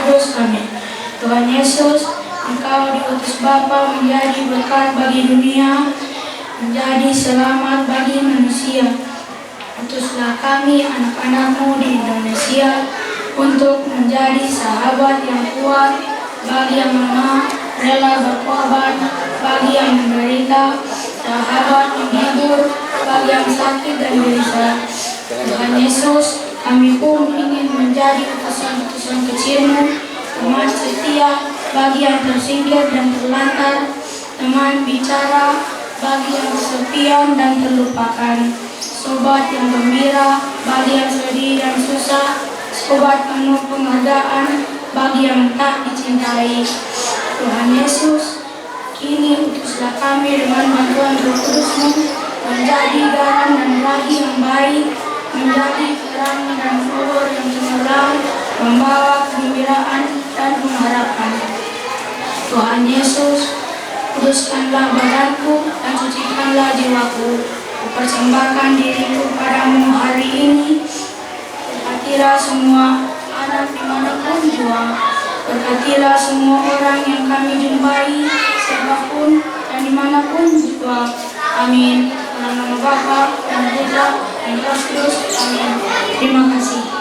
Kudus. Amin. Tuhan Yesus, Engkau diutus Bapa menjadi berkat bagi dunia, menjadi selamat bagi manusia. Utuslah kami anak-anak-Mu di Indonesia untuk menjadi sahabat yang kuat bagi yang lemah, rela berkorban bagi yang menderita, sahabat menghibur bagi yang sakit dan gelisah. Tuhan Yesus, kami pun ingin menjadi utusan-utusan kecil-Mu, teman setia bagi yang tersingkir dan terlantar, teman bicara bagi yang kesepian dan terlupakan, sobat yang gembira bagi yang sedih dan susah, sobat penuh penghargaan bagi yang tak dicintai. Tuhan Yesus, kini utuslah kami dengan bantuan Roh Kudus-Mu menjadi garam dan ragi yang baik, menjadi pelangi dan obor yang cemerlang, membawa kegembiraan dan pengharapan. Tuhan Yesus, kuduskanlah badanku dan sucikanlah jiwaku. Kupersembahkan diriku padamu hari ini. Berkatilah semua anak dimanapun jua. Berkatilah semua orang yang kami jumpai, siapapun dan dimanapun jua. Amin. Dalam nama Bapa dan Putra dan Roh Kudus. Amin. Terima kasih.